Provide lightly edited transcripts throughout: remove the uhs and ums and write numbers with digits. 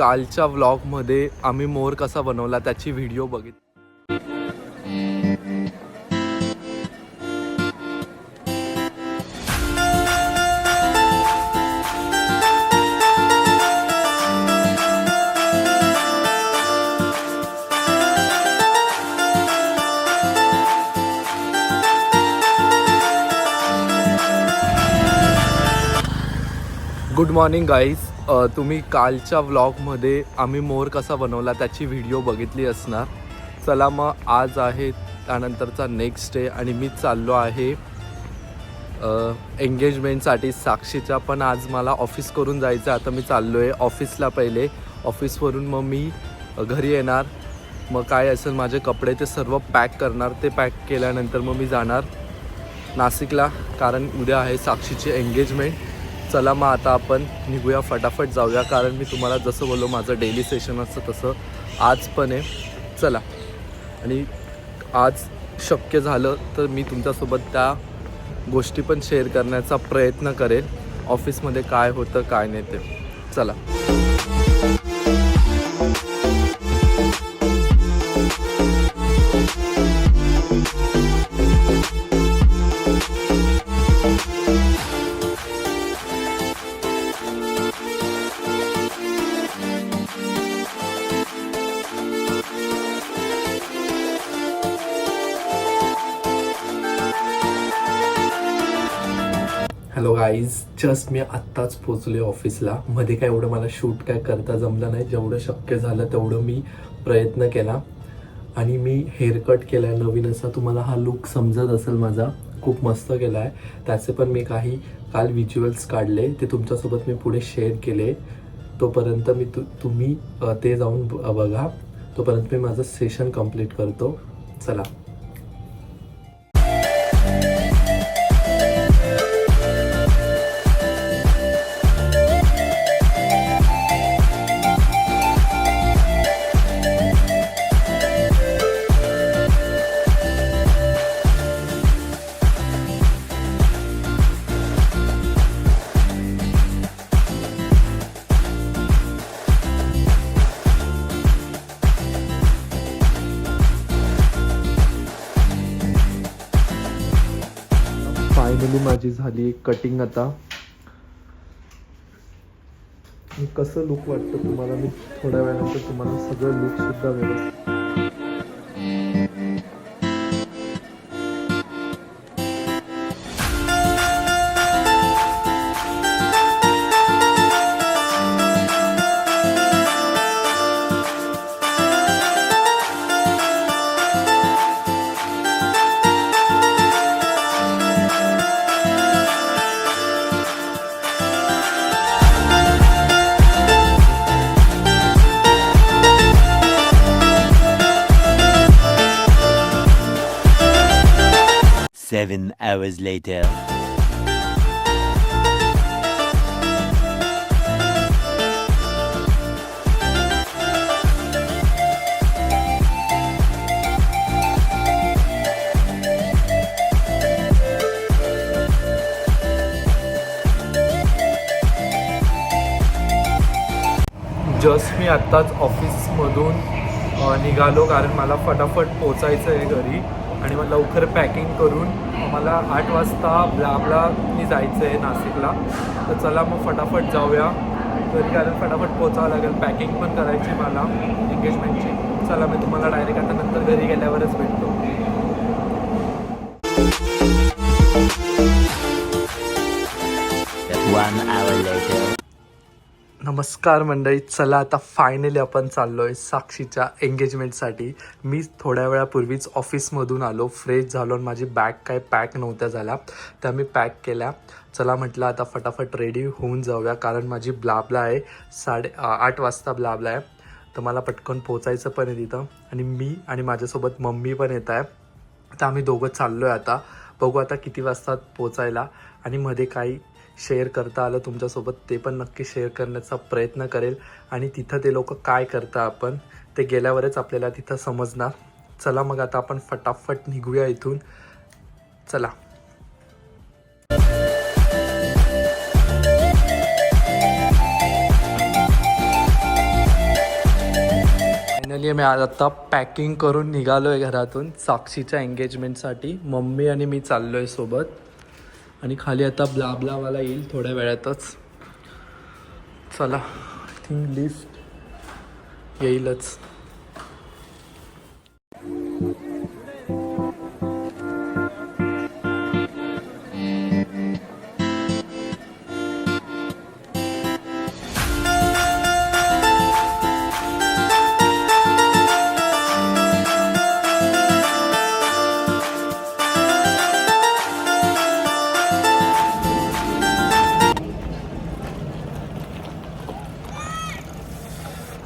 कालच्या व्लॉगमध्ये आम्ही मोर कसा बनवला त्याची व्हिडिओ बघितली. Good morning guys. तुम्ही कालच्या व्लॉगमध्ये आम्ही मोर कसा बनवला त्याची व्हिडिओ बघितली असणार. चला मग आज आहे त्यानंतरचा नेक्स्ट डे आणि मी चाललो आहे एंगेजमेंटसाठी साक्षीच्या. पण आज मला ऑफिस करून जायचं. आता मी चाललो आहे ऑफिसला. पहिले ऑफिसवरून मग मी घरी येणार. मग काय असेल माझे कपडे ते सर्व पॅक करणार. ते पॅक केल्यानंतर मग मी जाणार नाशिकला, कारण उद्या आहे साक्षीची एंगेजमेंट. चला मग आता आपण निघूया, फटाफट जाऊया. कारण मी तुम्हाला जसं बोललो माझं डेली सेशन असतं तसं आज पण आहे. चला. आणि आज शक्य झालं तर मी तुमच्यासोबत त्या गोष्टी पण शेअर करण्याचा प्रयत्न करेल, ऑफिसमध्ये काय होतं काय नाही ते. चला. हॅलो गाईज, जस्ट मी आत्ताच पोचले ऑफिसला. मध्ये काय एवढं मला शूट काय करता जमलं नाही. जेवढं शक्य झालं तेवढं मी प्रयत्न केला. आणि मी हेअरकट केला आहे नवीन असा. तुम्हाला हा लुक समजत असेल माझा, खूप मस्त केला आहे. त्याचे पण मी काही काल व्हिज्युअल्स काढले, ते तुमच्यासोबत मी पुढे शेअर केले. तोपर्यंत मी तुम्ही ते जाऊन बघा. तोपर्यंत मी माझं सेशन कंप्लीट करतो. चला. फायनली माझी झाली एक कटिंग. आता कसं लुक वाटतं तुम्हाला, मी थोड्या वेळानंतर तुम्हाला सगळं लुक सुद्धा व्यवस्थित. Seven hours later. जस्ट मी आत्ताच ऑफिसमधून निघालो, कारण मला फटाफट पोचायचं आहे घरी. आणि मग लवकर पॅकिंग करून मला 8 वाजता ब्लाबलानी जायचं आहे नाशिकला. तर चला मग फटाफट जाऊया घरी, कारण फटाफट पोचावं लागेल. पॅकिंग पण करायची मला एंगेजमेंटची. चला, मी तुम्हाला डायरेक्ट आता नंतर घरी गेल्यावरच भेटतो. One hour later. नमस्कार मंडळी. चला आता फायनली आपण चाललो आहे साक्षीच्या एंगेजमेंटसाठी. मी थोड्या वेळापूर्वीच ऑफिसमधून आलो, फ्रेश झालो. आणि माझी बॅग काय पॅक नव्हत्या झाल्या, त्या मी पॅक केल्या. चला म्हटलं आता फटाफट रेडी होऊन जाऊया, कारण माझी ब्लाबला आहे 8:30 वाजता ब्लाबला आहे. तर मला पटकन पोचायचं पण आहे तिथं. आणि मी आणि माझ्यासोबत मम्मी पण येत आहे. तर आम्ही दोघं चाललो आहे आता. बघू आता किती वाजता पोचायला. आणि मध्ये काही शेअर करता आलं तुमच्यासोबत ते पण नक्की शेअर करण्याचा प्रयत्न करेल. आणि तिथं ते लोक काय करता आपण ते गेल्यावरच आपल्याला तिथं समजणार. चला मग आता आपण फटाफट निघूया इथून. चला. फायनली मी आता पॅकिंग करून निघालो आहे घरातून साक्षीच्या एंगेजमेंटसाठी. मम्मी आणि मी चाललो आहे सोबत आणि खाली आता ब्लावाला येईल थोड्या वेळातच. चला आय थिंक लिफ्ट येईलच.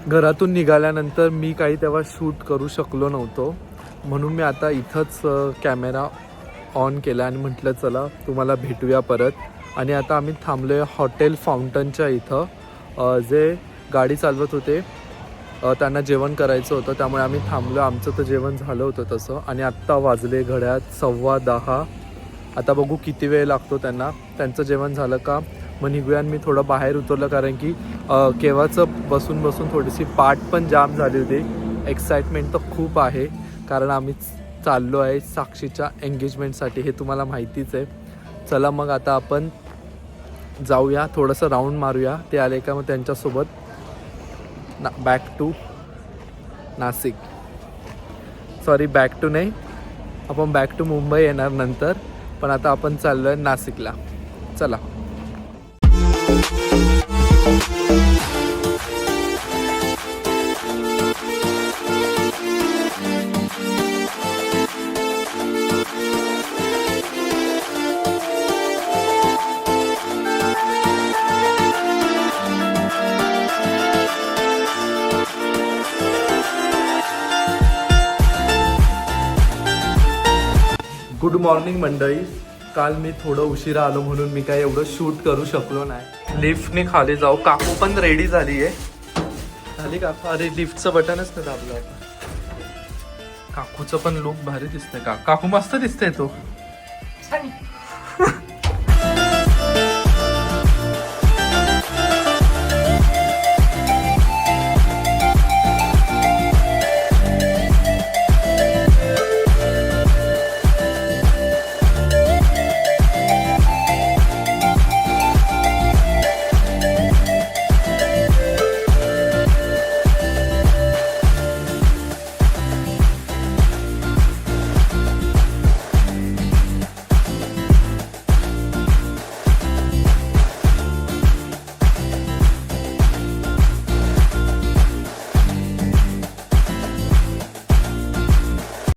घरातून निघाल्यानंतर मी काही तेव्हा शूट करू शकलो नव्हतो, म्हणून मी आता इथंच कॅमेरा ऑन केला आणि म्हटलं चला तुम्हाला भेटूया परत. आणि आता आम्ही थांबलो आहे हॉटेल फाउंटनच्या इथं. जे गाडी चालवत होते त्यांना जेवण करायचं होतं, त्यामुळे आम्ही थांबलो. आमचं तर जेवण झालं होतं तसं. आणि आत्ता वाजले घड्यात 10:15. आता बघू किती वेळ लागतो त्यांना. त्यांचं जेवण झालं का मग निघूया. मी थोडं बाहेर उतरलं कारण की केव्हाचं बसून बसून थोडीशी पाठ पण जाम झाली होती. एक्साइटमेंट तर खूप आहे कारण आम्ही चाललो आहे साक्षीच्या एंगेजमेंटसाठी, हे तुम्हाला माहितीच आहे. चला मग आता आपण जाऊया, थोडंसं राऊंड मारूया. ते आले का मग त्यांच्यासोबत back to Nashik. Sorry back to नाही, आपण बॅक टू मुंबई येणार नंतर. पण आता आपण चाललो आहे नाशिकला. चला. गुड मॉर्निंग मंडळी. काल मी थोडं उशिरा आलो म्हणून मी काय एवढं शूट करू शकलो नाही. लिफ्टने खाली जाऊ. काकू पण रेडी झाली आहे. झाली काकू? अरे लिफ्टचं बटनच नाही दाबलं आता. काकूचं पण लुक भारी दिसतंय. काकू मस्त दिसतंय तो.